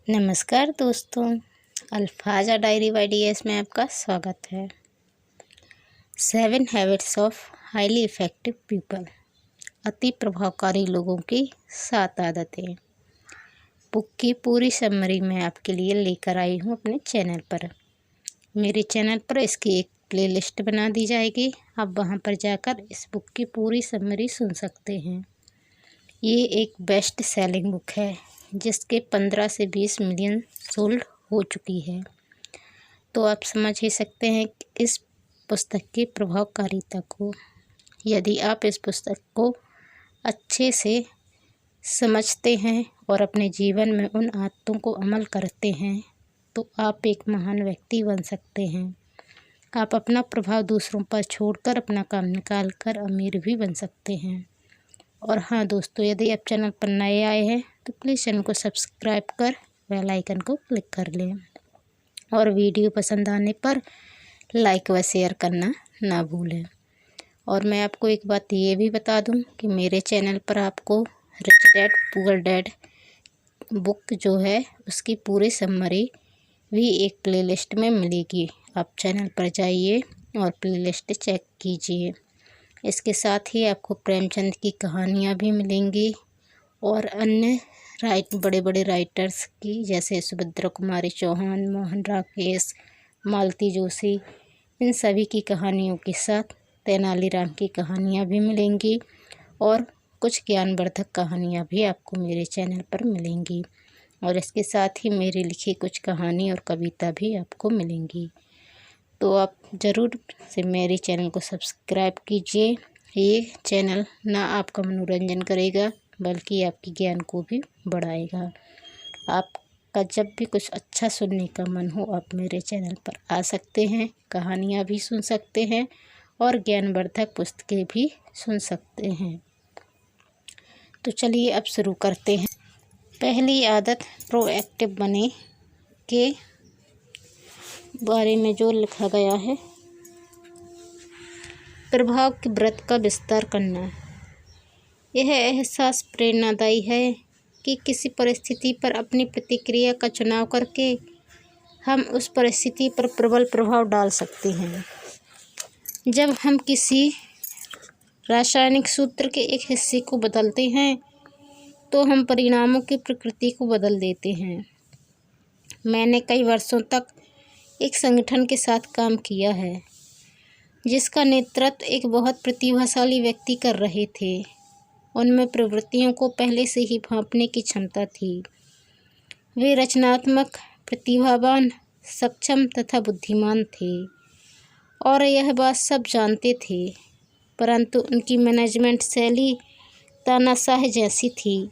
नमस्कार दोस्तों, अल्फाजा diary bye DS में आपका स्वागत है। 7 habits of highly effective people, अति प्रभावकारी लोगों की 7 आदतें। बुक की पूरी समरी मैं आपके लिए लेकर आई हूँ अपने चैनल पर। मेरे चैनल पर इसकी एक प्लेलिस्ट बना दी जाएगी, आप वहाँ पर जाकर इस बुक की पूरी समरी सुन सकते हैं। ये एक बेस्ट सेलिंग बुक है जिसके 15 से 20 मिलियन सोल्ड हो चुकी है। तो आप समझ ही सकते हैं कि इस पुस्तक की प्रभावकारिता को। यदि आप इस पुस्तक को अच्छे से समझते हैं और अपने जीवन में उन आदतों को अमल करते हैं तो आप एक महान व्यक्ति बन सकते हैं। आप अपना प्रभाव दूसरों पर छोड़कर अपना काम निकाल कर अमीर भी बन सकते हैं। और हाँ दोस्तों, यदि आप चैनल पर नए आए हैं तो प्लीज़ चैनल को सब्सक्राइब कर बेल आइकन को क्लिक कर लें और वीडियो पसंद आने पर लाइक व शेयर करना ना भूलें। और मैं आपको एक बात ये भी बता दूं कि मेरे चैनल पर आपको rich dad poor dad book जो है उसकी पूरी समरी भी एक प्लेलिस्ट में मिलेगी। आप चैनल पर जाइए और प्लेलिस्ट चेक कीजिए। इसके साथ ही आपको प्रेमचंद की कहानियाँ भी मिलेंगी और अन्य बड़े बड़े राइटर्स की, जैसे सुभद्रा कुमारी चौहान, मोहन राकेश, मालती जोशी, इन सभी की कहानियों के साथ तेनालीराम की कहानियाँ भी मिलेंगी और कुछ ज्ञानवर्धक कहानियाँ भी आपको मेरे चैनल पर मिलेंगी। और इसके साथ ही मेरी लिखी कुछ कहानी और कविता भी आपको मिलेंगी। तो आप ज़रूर से मेरे चैनल को सब्सक्राइब कीजिए। ये चैनल ना आपका मनोरंजन करेगा बल्कि आपके ज्ञान को भी बढ़ाएगा। आपका जब भी कुछ अच्छा सुनने का मन हो आप मेरे चैनल पर आ सकते हैं, कहानियाँ भी सुन सकते हैं और ज्ञानवर्धक पुस्तकें भी सुन सकते हैं। तो चलिए अब शुरू करते हैं। पहली आदत प्रोएक्टिव बने के बारे में जो लिखा गया है, प्रभाव के व्रत का विस्तार करना। यह एहसास प्रेरणादायी है कि किसी परिस्थिति पर अपनी प्रतिक्रिया का चुनाव करके हम उस परिस्थिति पर प्रबल प्रभाव डाल सकते हैं। जब हम किसी रासायनिक सूत्र के एक हिस्से को बदलते हैं तो हम परिणामों की प्रकृति को बदल देते हैं। मैंने कई वर्षों तक एक संगठन के साथ काम किया है जिसका नेतृत्व एक बहुत प्रतिभाशाली व्यक्ति कर रहे थे। उनमें प्रवृत्तियों को पहले से ही भांपने की क्षमता थी। वे रचनात्मक, प्रतिभावान, सक्षम तथा बुद्धिमान थे और यह बात सब जानते थे, परंतु उनकी मैनेजमेंट शैली तानाशाह जैसी थी।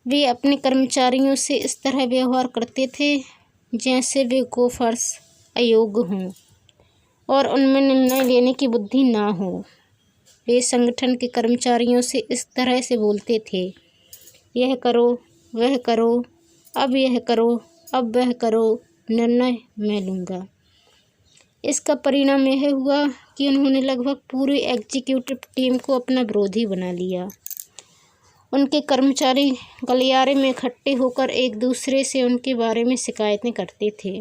वे अपने कर्मचारियों से इस तरह व्यवहार करते थे जैसे वे गोफर्स अयोग्य हों और उनमें निर्णय लेने की बुद्धि ना हो। वे संगठन के कर्मचारियों से इस तरह से बोलते थे, यह करो, वह करो, अब यह करो, अब वह करो, निर्णय मैं लूँगा। इसका परिणाम यह हुआ कि उन्होंने लगभग पूरी एग्जीक्यूटिव टीम को अपना विरोधी बना लिया। उनके कर्मचारी गलियारे में इकट्ठे होकर एक दूसरे से उनके बारे में शिकायतें करते थे।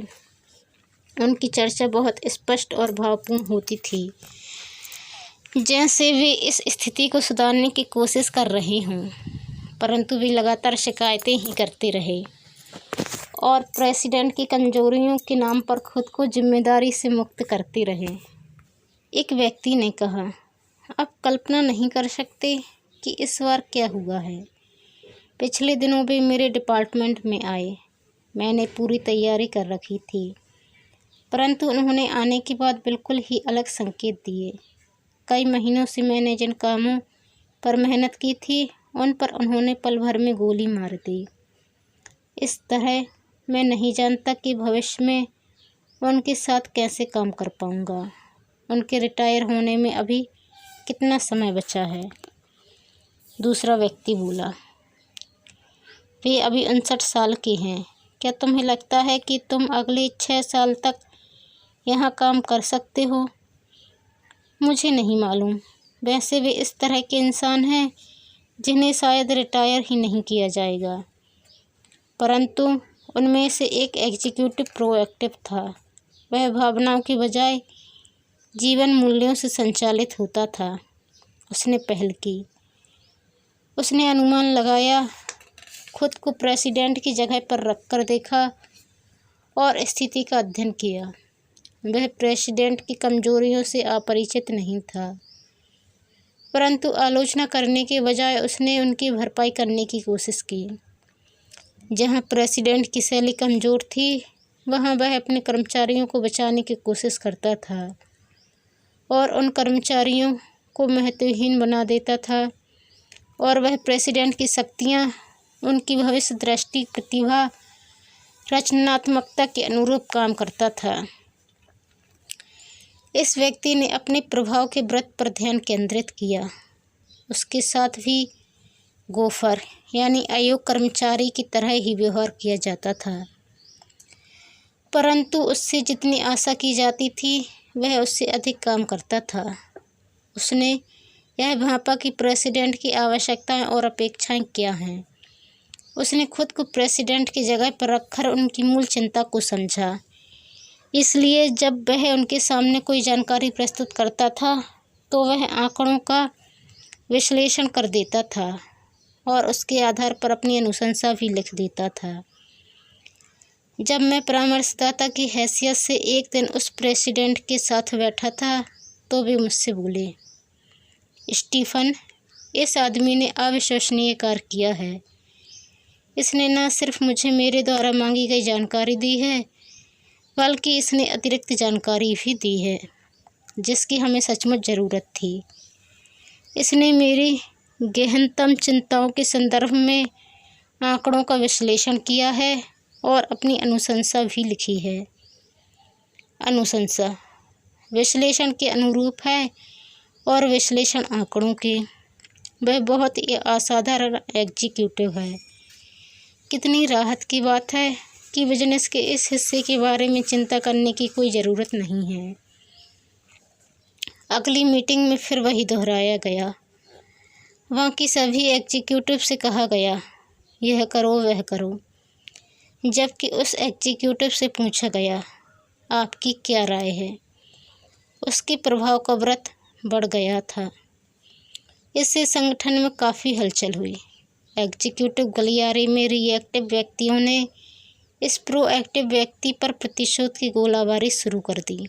उनकी चर्चा बहुत स्पष्ट और भावपूर्ण होती थी, जैसे वे इस स्थिति को सुधारने की कोशिश कर रहे हों, परंतु वे लगातार शिकायतें ही करते रहे और प्रेसिडेंट की कमजोरियों के नाम पर खुद को जिम्मेदारी से मुक्त करते रहे। एक व्यक्ति ने कहा, आप कल्पना नहीं कर सकते कि इस बार क्या हुआ है। पिछले दिनों वे मेरे डिपार्टमेंट में आए। मैंने पूरी तैयारी कर रखी थी, परंतु उन्होंने आने के बाद बिल्कुल ही अलग संकेत दिए। कई महीनों से मैंने जिन कामों पर मेहनत की थी उन पर उन्होंने पल भर में गोली मार दी। इस तरह मैं नहीं जानता कि भविष्य में उनके साथ कैसे काम कर पाऊँगा। उनके रिटायर होने में अभी कितना समय बचा है। दूसरा व्यक्ति बोला, वे अभी 59 साल के हैं। क्या तुम्हें लगता है कि तुम अगले 6 साल तक यहाँ काम कर सकते हो? मुझे नहीं मालूम। वैसे वे इस तरह के इंसान हैं जिन्हें शायद रिटायर ही नहीं किया जाएगा, परंतु उनमें से एक एग्जीक्यूटिव प्रोएक्टिव था। वह भावनाओं की बजाय जीवन मूल्यों से संचालित होता था। उसने पहल की। उसने अनुमान लगाया, खुद को प्रेसिडेंट की जगह पर रखकर देखा और स्थिति का अध्ययन किया। वह प्रेसिडेंट की कमजोरियों से अपरिचित नहीं था, परंतु आलोचना करने के बजाय उसने उनकी भरपाई करने की कोशिश की। जहां प्रेसिडेंट की शैली कमज़ोर थी, वहां वह अपने कर्मचारियों को बचाने की कोशिश करता था और उन कर्मचारियों को महत्वहीन बना देता था। और वह प्रेसिडेंट की शक्तियां उनकी भविष्य दृष्टि, प्रतिभा, रचनात्मकता के अनुरूप काम करता था। इस व्यक्ति ने अपने प्रभाव के व्रत पर ध्यान केंद्रित किया। उसके साथ भी गोफर यानी अयोग्य कर्मचारी की तरह ही व्यवहार किया जाता था, परंतु उससे जितनी आशा की जाती थी वह उससे अधिक काम करता था। उसने यह भांपा कि प्रेसिडेंट की आवश्यकताएं और अपेक्षाएं क्या हैं। उसने खुद को प्रेसिडेंट की जगह पर रखकर उनकी मूल चिंता को समझा। इसलिए जब वह उनके सामने कोई जानकारी प्रस्तुत करता था तो वह आंकड़ों का विश्लेषण कर देता था और उसके आधार पर अपनी अनुशंसा भी लिख देता था। जब मैं परामर्शदाता की हैसियत से एक दिन उस प्रेसिडेंट के साथ बैठा था तो वे मुझसे बोले, स्टीफन, इस आदमी ने अविश्वसनीय कार्य किया है। इसने न सिर्फ मुझे मेरे द्वारा मांगी गई जानकारी दी है, बल्कि इसने अतिरिक्त जानकारी भी दी है जिसकी हमें सचमुच ज़रूरत थी। इसने मेरी गहनतम चिंताओं के संदर्भ में आंकड़ों का विश्लेषण किया है और अपनी अनुशंसा भी लिखी है। अनुशंसा विश्लेषण के अनुरूप है और विश्लेषण आंकड़ों के। वह बहुत ही असाधारण एग्जीक्यूटिव है। कितनी राहत की बात है कि बिजनेस के इस हिस्से के बारे में चिंता करने की कोई ज़रूरत नहीं है। अगली मीटिंग में फिर वही दोहराया गया। वहाँ की सभी एग्जीक्यूटिव से कहा गया, यह करो वह करो, जबकि उस एग्जीक्यूटिव से पूछा गया, आपकी क्या राय है। उसके प्रभाव का व्रत बढ़ गया था। इससे संगठन में काफ़ी हलचल हुई। एग्जीक्यूटिव गलियारे में रिएक्टिव व्यक्तियों ने इस प्रोएक्टिव व्यक्ति पर प्रतिशोध की गोलाबारी शुरू कर दी।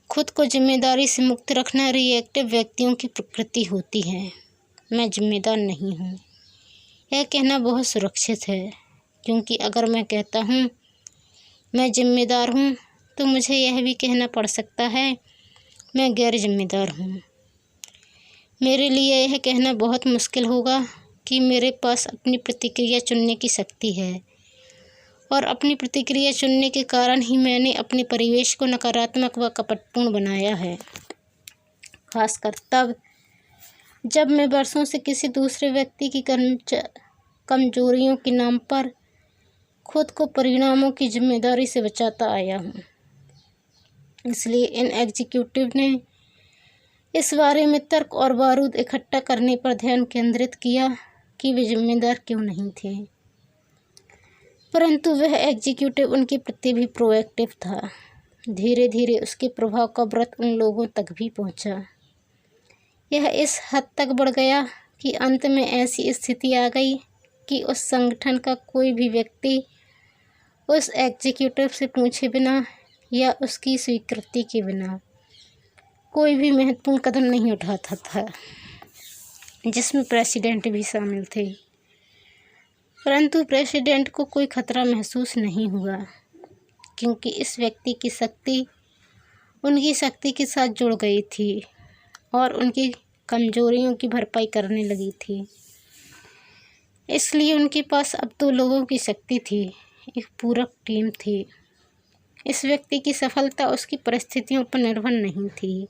खुद को जिम्मेदारी से मुक्त रखना रिएक्टिव व्यक्तियों की प्रकृति होती है। मैं जिम्मेदार नहीं हूँ, यह कहना बहुत सुरक्षित है, क्योंकि अगर मैं कहता हूँ मैं जिम्मेदार हूँ तो मुझे यह भी कहना पड़ सकता है मैं गैर जिम्मेदार हूँ। मेरे लिए यह कहना बहुत मुश्किल होगा कि मेरे पास अपनी प्रतिक्रिया चुनने की शक्ति है, और अपनी प्रतिक्रिया चुनने के कारण ही मैंने अपने परिवेश को नकारात्मक व कपटपूर्ण बनाया है, खासकर तब जब मैं वर्षों से किसी दूसरे व्यक्ति की कमजोरियों के नाम पर खुद को परिणामों की जिम्मेदारी से बचाता आया हूँ। इसलिए इन एग्जीक्यूटिव ने इस बारे में तर्क और बारूद इकट्ठा करने पर ध्यान केंद्रित किया कि वे जिम्मेदार क्यों नहीं थे, परंतु वह एग्जीक्यूटिव उनके प्रति भी प्रोएक्टिव था। धीरे धीरे उसके प्रभाव का व्रत उन लोगों तक भी पहुंचा। यह इस हद तक बढ़ गया कि अंत में ऐसी स्थिति आ गई कि उस संगठन का कोई भी व्यक्ति उस एग्जीक्यूटिव से पूछे बिना या उसकी स्वीकृति के बिना कोई भी महत्वपूर्ण कदम नहीं उठाता था, जिसमें प्रेसिडेंट भी शामिल थे। परंतु प्रेसिडेंट को कोई खतरा महसूस नहीं हुआ, क्योंकि इस व्यक्ति की शक्ति उनकी शक्ति के साथ जुड़ गई थी और उनकी कमजोरियों की भरपाई करने लगी थी। इसलिए उनके पास अब 2 लोगों की शक्ति थी, एक पूरक टीम थी। इस व्यक्ति की सफलता उसकी परिस्थितियों पर निर्भर नहीं थी।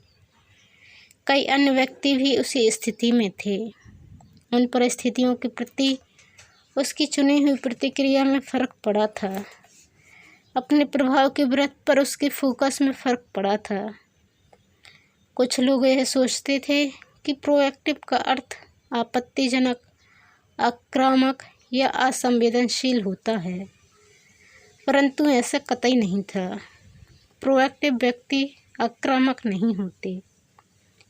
कई अन्य व्यक्ति भी उसी स्थिति में थे। उन परिस्थितियों के प्रति उसकी चुनी हुई प्रतिक्रिया में फ़र्क पड़ा था। अपने प्रभाव के व्रत पर उसके फोकस में फ़र्क पड़ा था। कुछ लोग यह सोचते थे कि प्रोएक्टिव का अर्थ आपत्तिजनक, आक्रामक या असंवेदनशील होता है, परंतु ऐसा कतई नहीं था। प्रोएक्टिव व्यक्ति आक्रामक नहीं होते,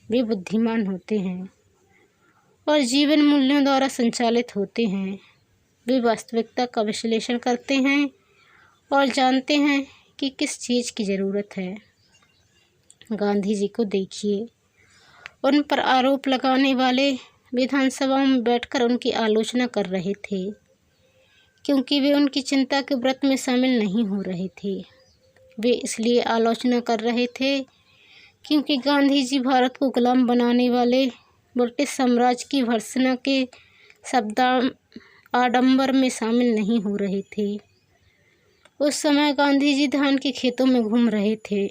वे बुद्धिमान होते हैं और जीवन मूल्यों द्वारा संचालित होते हैं। वे वास्तविकता का विश्लेषण करते हैं और जानते हैं कि किस चीज़ की ज़रूरत है। गांधी जी को देखिए, उन पर आरोप लगाने वाले विधानसभा में बैठकर उनकी आलोचना कर रहे थे, क्योंकि वे उनकी चिंता के व्रत में शामिल नहीं हो रहे थे। वे इसलिए आलोचना कर रहे थे क्योंकि गांधी जी भारत को गुलाम बनाने वाले ब्रिटिश साम्राज्य की भर्त्सना के शब्द आडंबर में शामिल नहीं हो रहे थे। उस समय गांधी जी धान के खेतों में घूम रहे थे।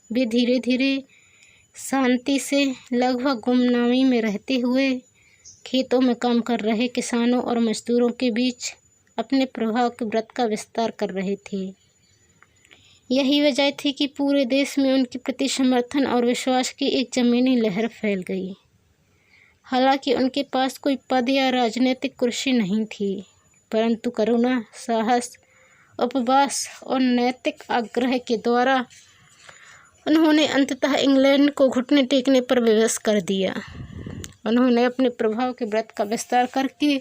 वे धीरे धीरे शांति से लगभग गुमनामी में रहते हुए खेतों में काम कर रहे किसानों और मजदूरों के बीच अपने प्रभाव के व्रत का विस्तार कर रहे थे। यही वजह थी कि पूरे देश में उनके प्रति समर्थन और विश्वास की एक ज़मीनी लहर फैल गई। हालांकि उनके पास कोई पद या राजनीतिक कुर्सी नहीं थी, परंतु करुणा, साहस, उपवास और नैतिक आग्रह के द्वारा उन्होंने अंततः इंग्लैंड को घुटने टेकने पर विवश कर दिया। उन्होंने अपने प्रभाव के व्रत का विस्तार करके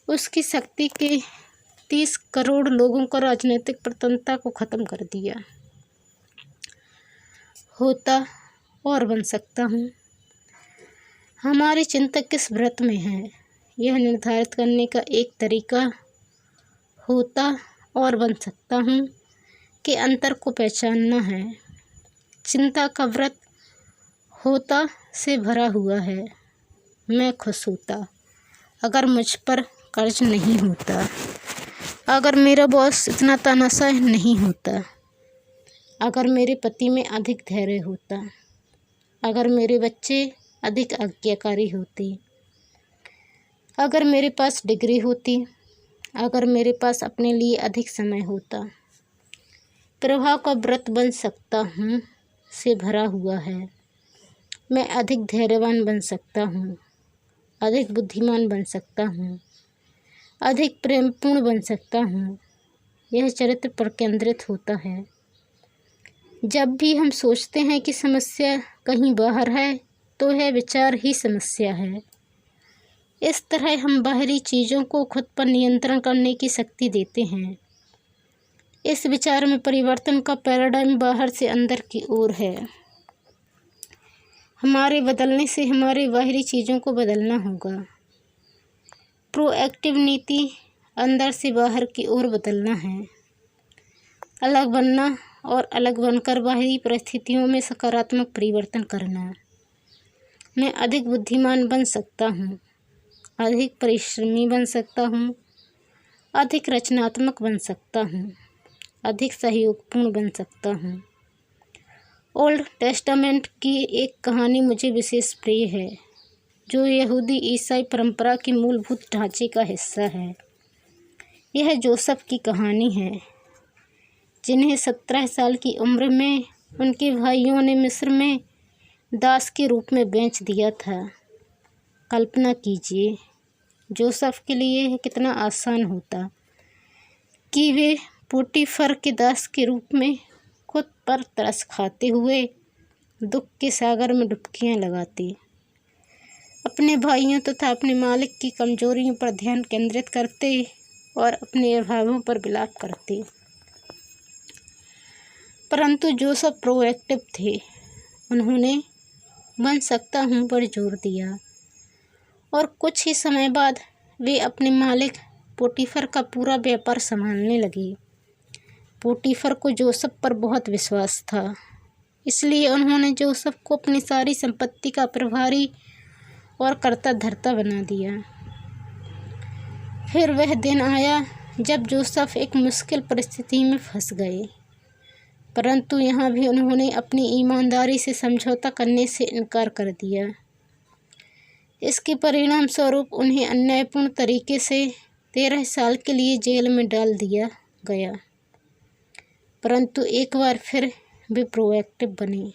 उसकी शक्ति के 30 करोड़ लोगों को राजनीतिक प्रतंत्रता को ख़त्म कर दिया। होता और बन सकता हूँ। हमारी चिंता किस व्रत में है, यह निर्धारित करने का एक तरीका होता और बन सकता हूँ के अंतर को पहचानना है। चिंता का व्रत होता से भरा हुआ है। मैं खुश होता अगर मुझ पर कर्ज नहीं होता, अगर मेरा बॉस इतना तानाशाह नहीं होता, अगर मेरे पति में अधिक धैर्य होता, अगर मेरे बच्चे अधिक आज्ञाकारी होते, अगर मेरे पास डिग्री होती, अगर मेरे पास अपने लिए अधिक समय होता। प्रभाव का व्रत बन सकता हूँ से भरा हुआ है। मैं अधिक धैर्यवान बन सकता हूँ, अधिक बुद्धिमान बन सकता हूँ, अधिक प्रेमपूर्ण बन सकता हूँ। यह चरित्र पर केंद्रित होता है। जब भी हम सोचते हैं कि समस्या कहीं बाहर है, तो यह विचार ही समस्या है। इस तरह हम बाहरी चीज़ों को खुद पर नियंत्रण करने की शक्ति देते हैं। इस विचार में परिवर्तन का पैराडाइम बाहर से अंदर की ओर है। हमारे बदलने से हमारे बाहरी चीज़ों को बदलना होगा। प्रोएक्टिव नीति अंदर से बाहर की ओर बदलना है, अलग बनना और अलग बनकर बाहरी परिस्थितियों में सकारात्मक परिवर्तन करना। मैं अधिक बुद्धिमान बन सकता हूँ, अधिक परिश्रमी बन सकता हूँ, अधिक रचनात्मक बन सकता हूँ, अधिक सहयोगपूर्ण बन सकता हूँ। ओल्ड टेस्टामेंट की एक कहानी मुझे विशेष प्रिय है, जो यहूदी ईसाई परंपरा के मूलभूत ढांचे का हिस्सा है। यह जोसेफ की कहानी है, जिन्हें 17 साल की उम्र में उनके भाइयों ने मिस्र में दास के रूप में बेच दिया था। कल्पना कीजिए, जोसेफ के लिए यह कितना आसान होता कि वे पोटीफर के दास के रूप में खुद पर तरस खाते हुए दुख के सागर में डुबकियां लगाते, अपने भाइयों तथा अपने मालिक की कमजोरियों पर ध्यान केंद्रित करते और अपने अभावों पर विलाप करते। परंतु जोसेफ प्रोएक्टिव थे। उन्होंने बन सकता हूँ पर जोर दिया और कुछ ही समय बाद वे अपने मालिक पोटीफर का पूरा व्यापार संभालने लगे। पोटीफर को जोसेफ पर बहुत विश्वास था, इसलिए उन्होंने जोसेफ को अपनी सारी संपत्ति का प्रभारी और कर्ता धर्ता बना दिया। फिर वह दिन आया जब जोसेफ एक मुश्किल परिस्थिति में फंस गए, परंतु यहाँ भी उन्होंने अपनी ईमानदारी से समझौता करने से इनकार कर दिया। इसके परिणाम स्वरूप उन्हें अन्यायपूर्ण तरीके से 13 साल के लिए जेल में डाल दिया गया। परंतु एक बार फिर वे प्रोएक्टिव बने।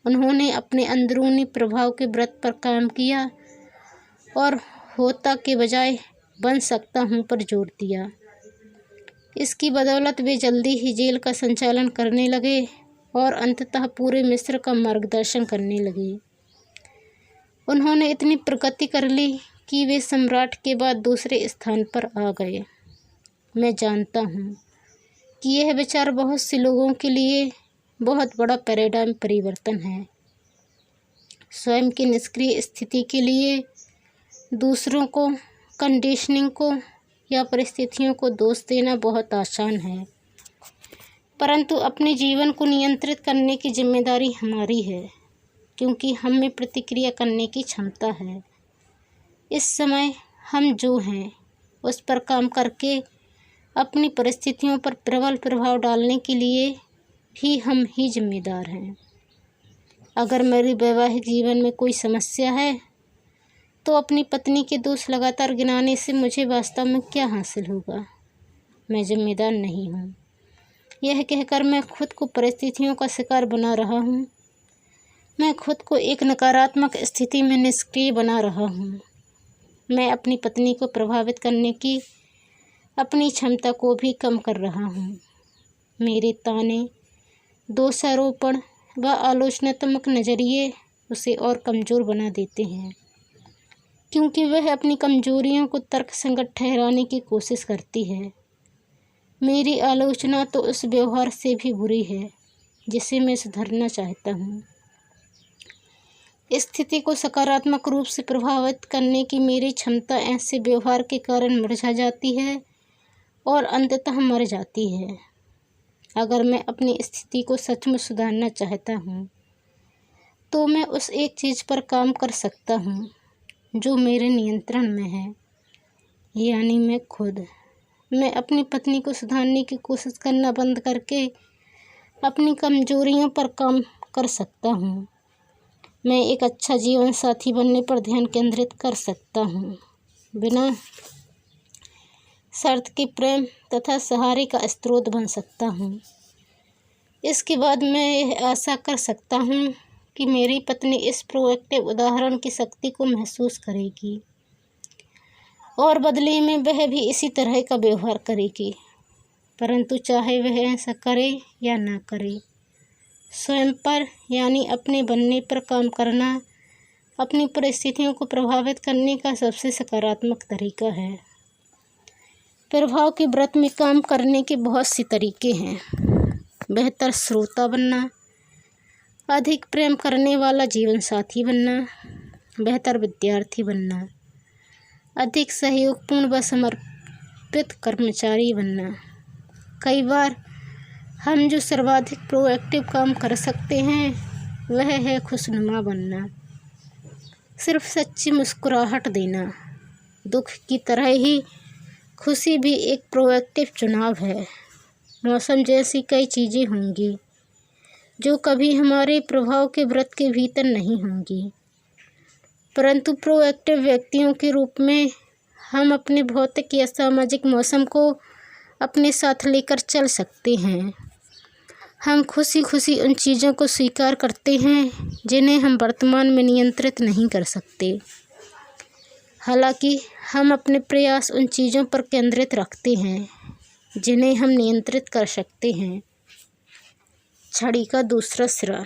उन्होंने अपने अंदरूनी प्रभाव के व्रत पर काम किया और होता के बजाय बन सकता हूँ पर जोर दिया। इसकी बदौलत वे जल्दी ही जेल का संचालन करने लगे और अंततः पूरे मिस्र का मार्गदर्शन करने लगे। उन्होंने इतनी प्रगति कर ली कि वे सम्राट के बाद दूसरे स्थान पर आ गए। मैं जानता हूँ कि यह विचार बहुत से लोगों के लिए बहुत बड़ा पैराडाइम परिवर्तन है। स्वयं की निष्क्रिय स्थिति के लिए दूसरों को, कंडीशनिंग को या परिस्थितियों को दोष देना बहुत आसान है, परंतु अपने जीवन को नियंत्रित करने की जिम्मेदारी हमारी है, क्योंकि हम में प्रतिक्रिया करने की क्षमता है। इस समय हम जो हैं उस पर काम करके अपनी परिस्थितियों पर प्रबल प्रभाव डालने के लिए भी हम ही जिम्मेदार हैं। अगर मेरे वैवाहिक जीवन में कोई समस्या है तो अपनी पत्नी के दोष लगातार गिनाने से मुझे वास्तव में क्या हासिल होगा? मैं जिम्मेदार नहीं हूँ। यह कहकर मैं खुद को परिस्थितियों का शिकार बना रहा हूँ। मैं खुद को एक नकारात्मक स्थिति में निष्क्रिय बना रहा हूँ। मैं अपनी पत्नी को प्रभावित करने की अपनी क्षमता को भी कम कर रहा हूँ। मेरे ताने, दोषारोपण व आलोचनात्मक नज़रिए उसे और कमज़ोर बना देते हैं, क्योंकि वह अपनी कमजोरियों को तर्कसंगत ठहराने की कोशिश करती है। मेरी आलोचना तो उस व्यवहार से भी बुरी है जिसे मैं सुधारना चाहता हूँ। स्थिति को सकारात्मक रूप से प्रभावित करने की मेरी क्षमता ऐसे व्यवहार के कारण मुरझा जाती है और अंततः मर जाती है। अगर मैं अपनी स्थिति को सचमुच सुधारना चाहता हूँ तो मैं उस एक चीज़ पर काम कर सकता हूँ जो मेरे नियंत्रण में है, यानी मैं खुद। मैं अपनी पत्नी को सुधारने की कोशिश करना बंद करके अपनी कमजोरियों पर काम कर सकता हूँ। मैं एक अच्छा जीवन साथी बनने पर ध्यान केंद्रित कर सकता हूँ, बिना शर्त के प्रेम तथा सहारे का स्रोत बन सकता हूँ। इसके बाद मैं यह आशा कर सकता हूँ कि मेरी पत्नी इस प्रोएक्टिव उदाहरण की शक्ति को महसूस करेगी और बदले में वह भी इसी तरह का व्यवहार करेगी। परंतु चाहे वह ऐसा करे या ना करे, स्वयं पर यानी अपने बनने पर काम करना अपनी परिस्थितियों को प्रभावित करने का सबसे सकारात्मक तरीका है। प्रभाव के व्रत में काम करने के बहुत से तरीके हैं। बेहतर श्रोता बनना, अधिक प्रेम करने वाला जीवन साथी बनना, बेहतर विद्यार्थी बनना, अधिक सहयोगपूर्ण व समर्पित कर्मचारी बनना। कई बार हम जो सर्वाधिक प्रोएक्टिव काम कर सकते हैं वह है खुशनुमा बनना, सिर्फ सच्ची मुस्कुराहट देना। दुख की तरह ही खुशी भी एक प्रोएक्टिव चुनाव है। मौसम जैसी कई चीज़ें होंगी जो कभी हमारे प्रभाव के व्रत के भीतर नहीं होंगी, परंतु प्रोएक्टिव व्यक्तियों के रूप में हम अपने भौतिक या सामाजिक मौसम को अपने साथ लेकर चल सकते हैं। हम खुशी खुशी उन चीज़ों को स्वीकार करते हैं जिन्हें हम वर्तमान में नियंत्रित नहीं कर सकते। हालांकि हम अपने प्रयास उन चीज़ों पर केंद्रित रखते हैं जिन्हें हम नियंत्रित कर सकते हैं। छड़ी का दूसरा सिरा।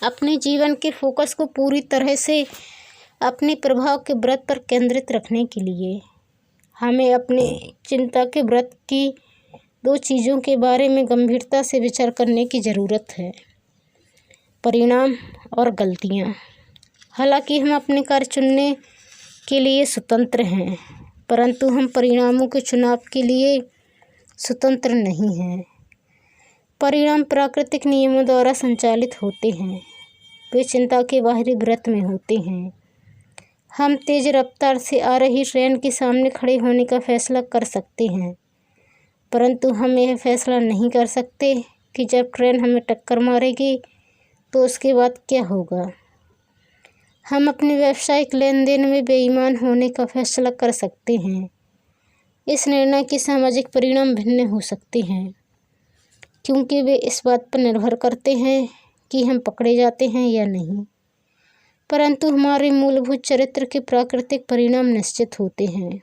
अपने जीवन के फोकस को पूरी तरह से अपने प्रभाव के व्रत पर केंद्रित रखने के लिए हमें अपने चिंता के व्रत की दो चीज़ों के बारे में गंभीरता से विचार करने की ज़रूरत है: परिणाम और गलतियाँ। हालांकि हम अपने कार्य चुनने के लिए स्वतंत्र हैं, परंतु हम परिणामों के चुनाव के लिए स्वतंत्र नहीं हैं। परिणाम प्राकृतिक नियमों द्वारा संचालित होते हैं। वे चिंता के बाहरी व्रत में होते हैं। हम तेज़ रफ्तार से आ रही ट्रेन के सामने खड़े होने का फैसला कर सकते हैं, परंतु हम यह फैसला नहीं कर सकते कि जब ट्रेन हमें टक्कर मारेगी तो उसके बाद क्या होगा। हम अपने व्यावसायिक लेन देन में बेईमान होने का फैसला कर सकते हैं। इस निर्णय के सामाजिक परिणाम भिन्न हो सकते हैं, क्योंकि वे इस बात पर निर्भर करते हैं कि हम पकड़े जाते हैं या नहीं, परंतु हमारे मूलभूत चरित्र के प्राकृतिक परिणाम निश्चित होते हैं।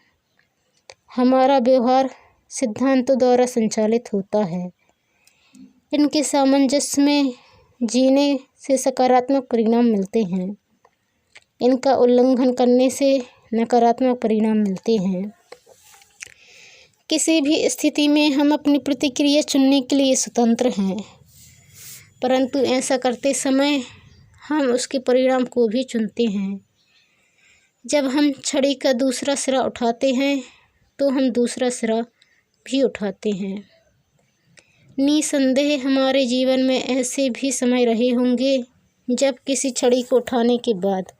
हमारा व्यवहार सिद्धांतों द्वारा संचालित होता है। इनके सामंजस्य में जीने से सकारात्मक परिणाम मिलते हैं, इनका उल्लंघन करने से नकारात्मक परिणाम मिलते हैं। किसी भी स्थिति में हम अपनी प्रतिक्रिया चुनने के लिए स्वतंत्र हैं, परंतु ऐसा करते समय हम उसके परिणाम को भी चुनते हैं। जब हम छड़ी का दूसरा सिरा उठाते हैं तो हम दूसरा सिरा भी उठाते हैं। निसंदेह हमारे जीवन में ऐसे भी समय रहे होंगे जब किसी छड़ी को उठाने के बाद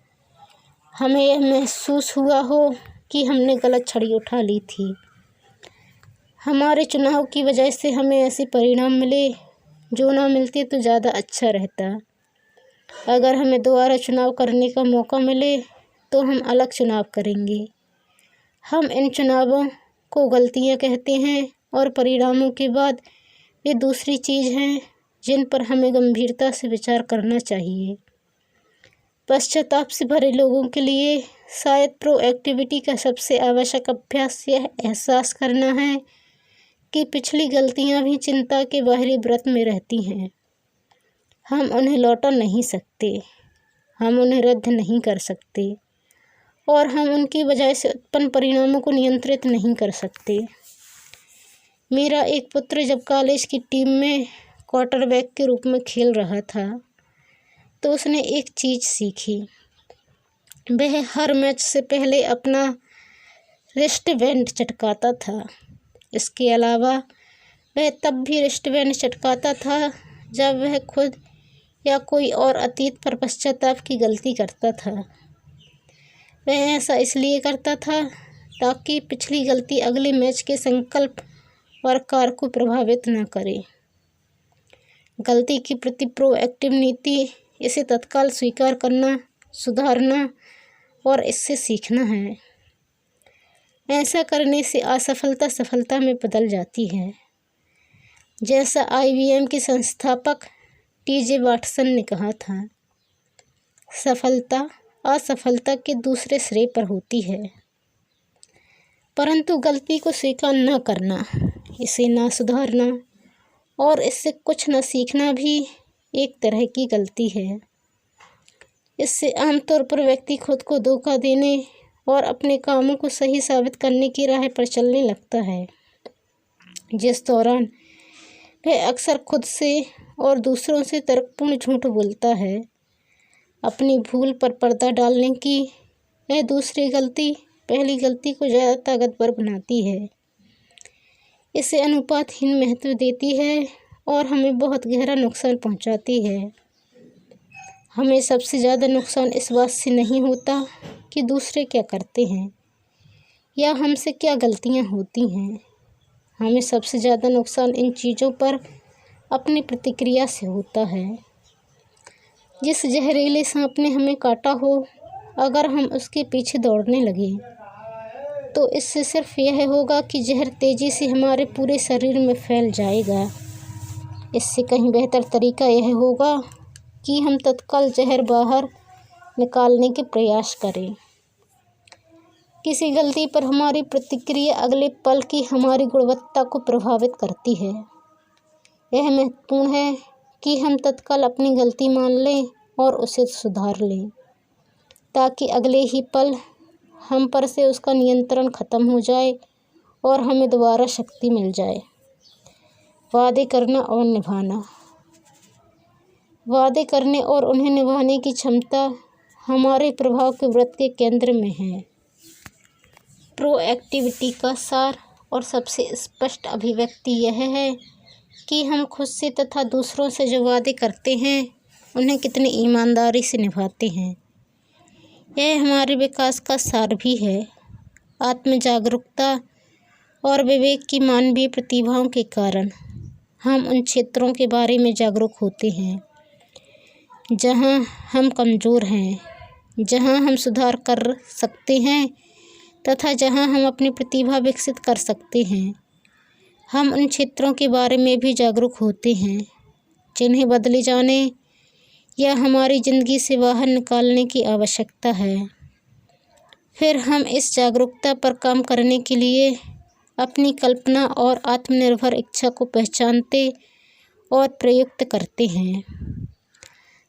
हमें यह महसूस हुआ हो कि हमने गलत छड़ी उठा ली थी। हमारे चुनाव की वजह से हमें ऐसे परिणाम मिले जो ना मिलते तो ज़्यादा अच्छा रहता। अगर हमें दोबारा चुनाव करने का मौका मिले तो हम अलग चुनाव करेंगे। हम इन चुनावों को गलतियां कहते हैं और परिणामों के बाद ये दूसरी चीज़ हैं जिन पर हमें गंभीरता से विचार करना चाहिए। पश्चाताप से भरे लोगों के लिए शायद प्रोएक्टिविटी का सबसे आवश्यक अभ्यास यह एहसास करना है कि पिछली गलतियां भी चिंता के बाहरी व्रत में रहती हैं। हम उन्हें लौटा नहीं सकते, हम उन्हें रद्द नहीं कर सकते और हम उनकी वजह से उत्पन्न परिणामों को नियंत्रित नहीं कर सकते। मेरा एक पुत्र जब कॉलेज की टीम में क्वार्टरबैक के रूप में खेल रहा था तो उसने एक चीज़ सीखी। वह हर मैच से पहले अपना रिस्ट बैंड चटकाता था। इसके अलावा वह तब भी रिस्ट बैंड चटकाता था जब वह खुद या कोई और अतीत पर पश्चाताप की गलती करता था। वह ऐसा इसलिए करता था ताकि पिछली गलती अगले मैच के संकल्प और कार्य को प्रभावित न करे। गलती के प्रति प्रोएक्टिव नीति इसे तत्काल स्वीकार करना, सुधारना और इससे सीखना है। ऐसा करने से असफलता सफलता में बदल जाती है। जैसा IBM के संस्थापक TJ वाटसन ने कहा था, सफलता असफलता के दूसरे सिरे पर होती है, परंतु गलती को स्वीकार न करना, इसे ना सुधारना और इससे कुछ न सीखना भी एक तरह की गलती है। इससे आमतौर पर व्यक्ति खुद को धोखा देने और अपने कामों को सही साबित करने की राह पर चलने लगता है, जिस दौरान वह अक्सर खुद से और दूसरों से तर्कपूर्ण झूठ बोलता है। अपनी भूल पर पर्दा डालने की यह दूसरी गलती पहली गलती को ज़्यादा ताकतवर बनाती है, इसे अनुपातहीन महत्व देती है और हमें बहुत गहरा नुकसान पहुंचाती है। हमें सबसे ज़्यादा नुकसान इस बात से नहीं होता कि दूसरे क्या करते हैं या हमसे क्या गलतियां होती हैं। हमें सबसे ज़्यादा नुकसान इन चीज़ों पर अपनी प्रतिक्रिया से होता है। जिस जहरीले सांप ने हमें काटा हो, अगर हम उसके पीछे दौड़ने लगे तो इससे सिर्फ यह होगा कि जहर तेज़ी से हमारे पूरे शरीर में फैल जाएगा। इससे कहीं बेहतर तरीका यह होगा कि हम तत्काल जहर बाहर निकालने के प्रयास करें। किसी गलती पर हमारी प्रतिक्रिया अगले पल की हमारी गुणवत्ता को प्रभावित करती है। यह महत्वपूर्ण है कि हम तत्काल अपनी गलती मान लें और उसे सुधार लें, ताकि अगले ही पल हम पर से उसका नियंत्रण खत्म हो जाए और हमें दोबारा शक्ति मिल जाए। वादे करना और निभाना। वादे करने और उन्हें निभाने की क्षमता हमारे प्रभाव के वृत्त के केंद्र में है। प्रोएक्टिविटी का सार और सबसे स्पष्ट अभिव्यक्ति यह है कि हम खुद से तथा दूसरों से जो वादे करते हैं उन्हें कितनी ईमानदारी से निभाते हैं। यह हमारे विकास का सार भी है। आत्म जागरूकता और विवेक की मानवीय प्रतिभाओं के कारण हम उन क्षेत्रों के बारे में जागरूक होते हैं जहां हम कमज़ोर हैं, जहां हम सुधार कर सकते हैं तथा जहां हम अपनी प्रतिभा विकसित कर सकते हैं। हम उन क्षेत्रों के बारे में भी जागरूक होते हैं जिन्हें बदले जाने या हमारी ज़िंदगी से बाहर निकालने की आवश्यकता है। फिर हम इस जागरूकता पर काम करने के लिए अपनी कल्पना और आत्मनिर्भर इच्छा को पहचानते और प्रयुक्त करते हैं।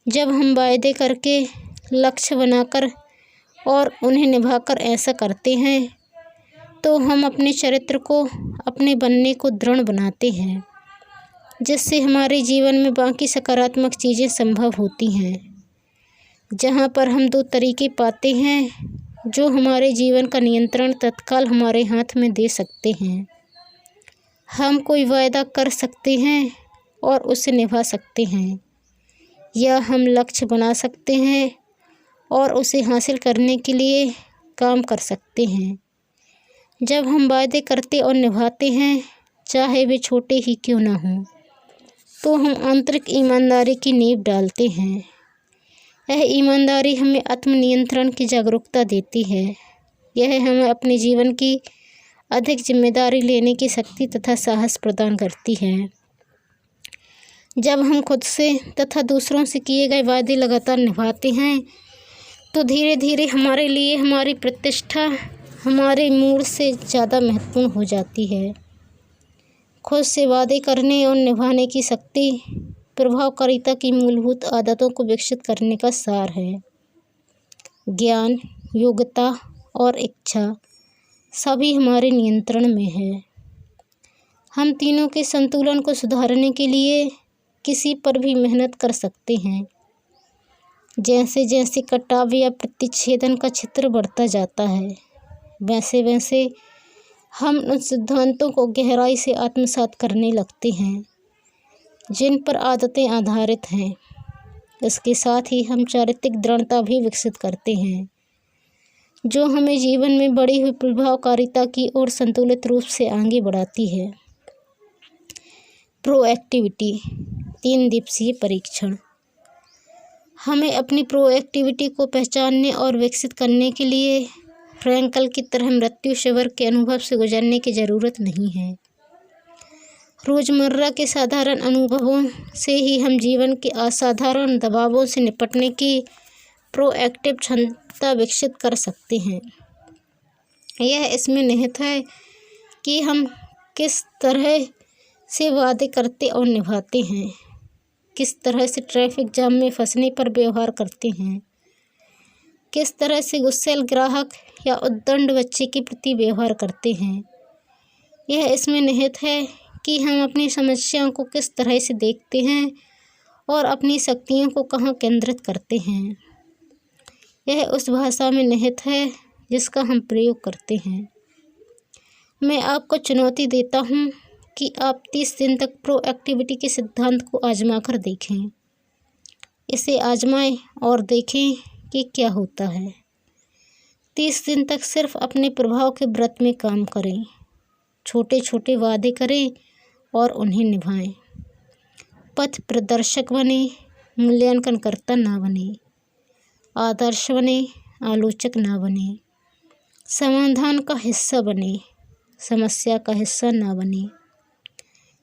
जब हम वायदे करके, लक्ष्य बनाकर और उन्हें निभाकर ऐसा करते हैं तो हम अपने चरित्र को, अपने बनने को दृढ़ बनाते हैं, जिससे हमारे जीवन में बाकी सकारात्मक चीज़ें संभव होती हैं। जहाँ पर हम दो तरीके पाते हैं जो हमारे जीवन का नियंत्रण तत्काल हमारे हाथ में दे सकते हैं। हम कोई वायदा कर सकते हैं और उसे निभा सकते हैं, या हम लक्ष्य बना सकते हैं और उसे हासिल करने के लिए काम कर सकते हैं। जब हम वायदे करते और निभाते हैं, चाहे वे छोटे ही क्यों ना हों, तो हम आंतरिक ईमानदारी की नींव डालते हैं। यह ईमानदारी हमें आत्मनियंत्रण की जागरूकता देती है। यह हमें अपने जीवन की अधिक जिम्मेदारी लेने की शक्ति तथा साहस प्रदान करती है। जब हम खुद से तथा दूसरों से किए गए वादे लगातार निभाते हैं तो धीरे धीरे हमारे लिए हमारी प्रतिष्ठा हमारे मूड से ज़्यादा महत्वपूर्ण हो जाती है। खुद से वादे करने और निभाने की शक्ति प्रभावकारिता की मूलभूत आदतों को विकसित करने का सार है। ज्ञान, योग्यता और इच्छा सभी हमारे नियंत्रण में है। हम तीनों के संतुलन को सुधारने के लिए किसी पर भी मेहनत कर सकते हैं। जैसे जैसे कटाव या प्रतिच्छेदन का क्षेत्र बढ़ता जाता है, वैसे वैसे हम उन सिद्धांतों को गहराई से आत्मसात करने लगते हैं जिन पर आदतें आधारित हैं। इसके साथ ही हम चारित्रिक दृढ़ता भी विकसित करते हैं, जो हमें जीवन में बढ़ी हुई प्रभावकारिता की ओर संतुलित रूप से आगे बढ़ाती है। प्रोएक्टिविटी 3 दिवसीय परीक्षण। हमें अपनी प्रोएक्टिविटी को पहचानने और विकसित करने के लिए फ्रैंकल की तरह मृत्यु शिविर के अनुभव से गुजरने की ज़रूरत नहीं है। रोज़मर्रा के साधारण अनुभवों से ही हम जीवन के असाधारण दबावों से निपटने की प्रोएक्टिव क्षमता विकसित कर सकते हैं। यह इसमें निहित है कि हम किस तरह से वादे करते और निभाते हैं, किस तरह से ट्रैफिक जाम में फंसने पर व्यवहार करते हैं, किस तरह से गुस्सैल ग्राहक या उद्दंड बच्चे के प्रति व्यवहार करते हैं। यह इसमें निहित है कि हम अपनी समस्याओं को किस तरह से देखते हैं और अपनी शक्तियों को कहाँ केंद्रित करते हैं। यह उस भाषा में निहित है जिसका हम प्रयोग करते हैं। मैं आपको चुनौती देता हूँ कि आप 30 दिन तक प्रोएक्टिविटी के सिद्धांत को आजमा कर देखें। इसे आजमाएं और देखें कि क्या होता है। 30 दिन तक सिर्फ अपने प्रभाव के व्रत में काम करें, छोटे छोटे वादे करें और उन्हें निभाएं। पथ प्रदर्शक बने, मूल्यांकनकर्ता ना बने, आदर्श बने, आलोचक ना बने, समाधान का हिस्सा बने, समस्या का हिस्सा ना बने।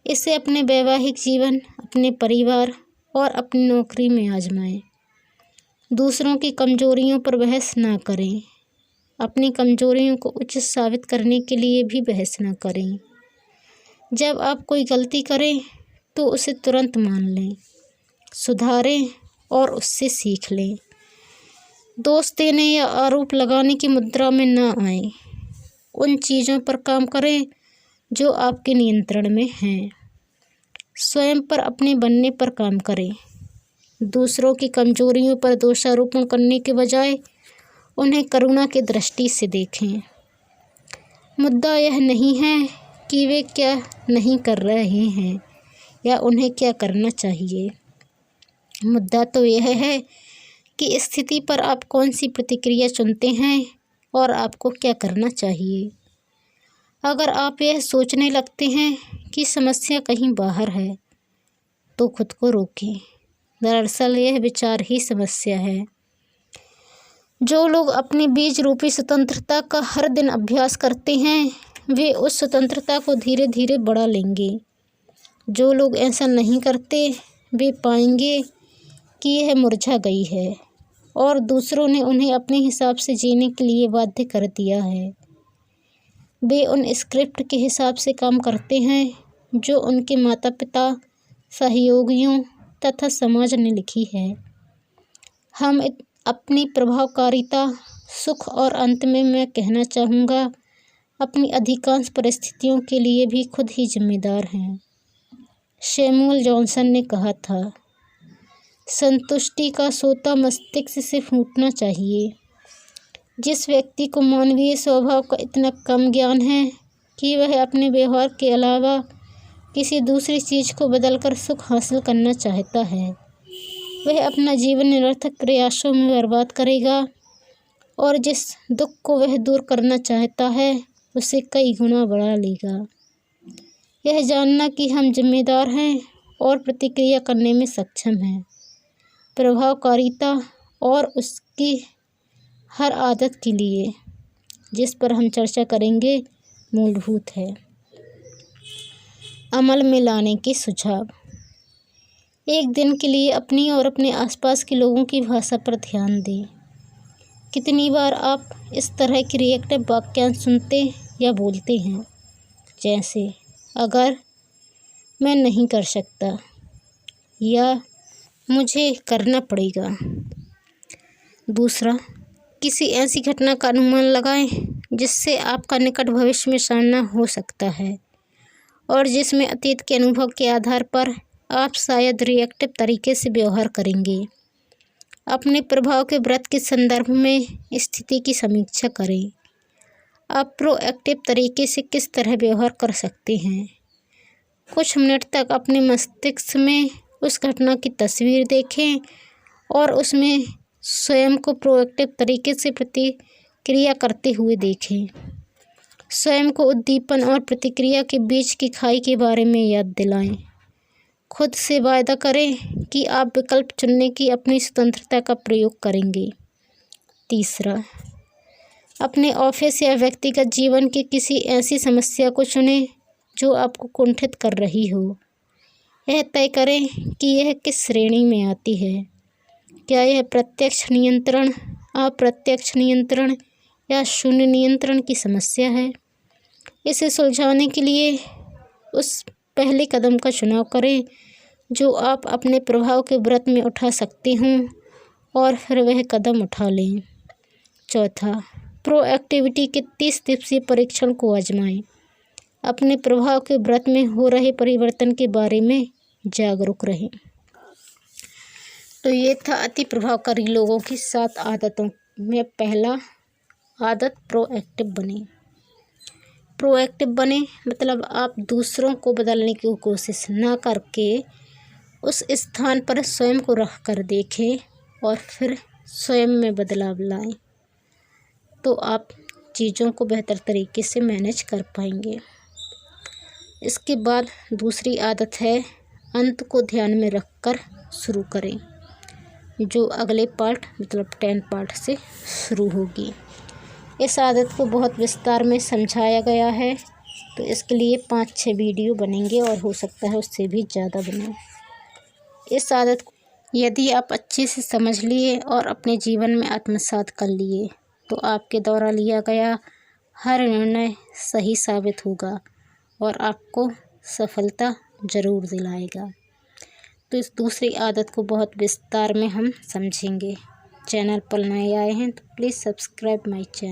इसे अपने वैवाहिक जीवन, अपने परिवार और अपनी नौकरी में आजमाएं। दूसरों की कमजोरियों पर बहस ना करें। अपनी कमजोरियों को उचित साबित करने के लिए भी बहस ना करें। जब आप कोई गलती करें तो उसे तुरंत मान लें, सुधारें और उससे सीख लें। दोष देने या आरोप लगाने की मुद्रा में ना आएं। उन चीज़ों पर काम करें जो आपके नियंत्रण में हैं। स्वयं पर अपने बनने पर काम करें। दूसरों की कमजोरियों पर दोषारोपण करने के बजाय उन्हें करुणा की दृष्टि से देखें। मुद्दा यह नहीं है कि वे क्या नहीं कर रहे हैं या उन्हें क्या करना चाहिए। मुद्दा तो यह है कि स्थिति पर आप कौन सी प्रतिक्रिया चुनते हैं और आपको क्या करना चाहिए। अगर आप यह सोचने लगते हैं कि समस्या कहीं बाहर है तो खुद को रोकें। दरअसल यह विचार ही समस्या है। जो लोग अपनी बीज रूपी स्वतंत्रता का हर दिन अभ्यास करते हैं वे उस स्वतंत्रता को धीरे धीरे बढ़ा लेंगे। जो लोग ऐसा नहीं करते वे पाएंगे कि यह मुरझा गई है और दूसरों ने उन्हें अपने हिसाब से जीने के लिए बाध्य कर दिया है। वे उन स्क्रिप्ट के हिसाब से काम करते हैं जो उनके माता पिता, सहयोगियों तथा समाज ने लिखी है। हम अपनी प्रभावकारिता, सुख और अंत में मैं कहना चाहूँगा अपनी अधिकांश परिस्थितियों के लिए भी खुद ही जिम्मेदार हैं। सैमुअल जॉनसन ने कहा था, संतुष्टि का सोता मस्तिष्क से फूटना चाहिए। जिस व्यक्ति को मानवीय स्वभाव का इतना कम ज्ञान है कि वह अपने व्यवहार के अलावा किसी दूसरी चीज़ को बदलकर सुख हासिल करना चाहता है, वह अपना जीवन निरर्थक प्रयासों में बर्बाद करेगा और जिस दुख को वह दूर करना चाहता है उसे कई गुना बढ़ा लेगा। यह जानना कि हम जिम्मेदार हैं और प्रतिक्रिया करने में सक्षम हैं, प्रभावकारिता और उसकी हर आदत के लिए, जिस पर हम चर्चा करेंगे, मूलभूत है। अमल में लाने के सुझाव। एक दिन के लिए अपनी और अपने आसपास के लोगों की भाषा पर ध्यान दें। कितनी बार आप इस तरह के रिएक्टिव वाक्यांश सुनते या बोलते हैं, जैसे अगर, मैं नहीं कर सकता या मुझे करना पड़ेगा। दूसरा, किसी ऐसी घटना का अनुमान लगाएं जिससे आपका निकट भविष्य में सामना हो सकता है और जिसमें अतीत के अनुभव के आधार पर आप शायद रिएक्टिव तरीके से व्यवहार करेंगे। अपने प्रभाव के व्रत के संदर्भ में स्थिति की समीक्षा करें। आप प्रोएक्टिव तरीके से किस तरह व्यवहार कर सकते हैं। कुछ मिनट तक अपने मस्तिष्क में उस घटना की तस्वीर देखें और उसमें स्वयं को प्रोएक्टिव तरीके से प्रतिक्रिया करते हुए देखें। स्वयं को उद्दीपन और प्रतिक्रिया के बीच की खाई के बारे में याद दिलाएं। खुद से वायदा करें कि आप विकल्प चुनने की अपनी स्वतंत्रता का प्रयोग करेंगे। तीसरा, अपने ऑफिस या व्यक्तिगत जीवन की किसी ऐसी समस्या को चुनें जो आपको कुंठित कर रही हो। यह तय करें कि यह किस श्रेणी में आती है। क्या यह प्रत्यक्ष नियंत्रण, अप्रत्यक्ष नियंत्रण या शून्य नियंत्रण की समस्या है। इसे सुलझाने के लिए उस पहले कदम का चुनाव करें जो आप अपने प्रभाव के व्रत में उठा सकते हों और फिर वह कदम उठा लें। चौथा, प्रोएक्टिविटी के 30 दिवसीय परीक्षण को आजमाएं। अपने प्रभाव के व्रत में हो रहे परिवर्तन के बारे में जागरूक रहें। तो ये था अति प्रभावकारी लोगों की 7 आदतों में पहला आदत प्रोएक्टिव बने। प्रोएक्टिव बने मतलब आप दूसरों को बदलने की कोशिश ना करके उस स्थान पर स्वयं को रख कर देखें और फिर स्वयं में बदलाव लाएं, तो आप चीज़ों को बेहतर तरीके से मैनेज कर पाएंगे। इसके बाद दूसरी आदत है अंत को ध्यान में रखकर शुरू करें, जो अगले पार्ट मतलब 10 पार्ट से शुरू होगी। इस आदत को बहुत विस्तार में समझाया गया है, तो इसके लिए 5-6 वीडियो बनेंगे और हो सकता है उससे भी ज़्यादा बने। इस आदत को यदि आप अच्छे से समझ लिए और अपने जीवन में आत्मसात कर लिए तो आपके द्वारा लिया गया हर निर्णय सही साबित होगा और आपको सफलता ज़रूर दिलाएगा। तो इस दूसरी आदत को बहुत विस्तार में हम समझेंगे। चैनल पर नए आए हैं तो प्लीज़ सब्सक्राइब माय चैनल।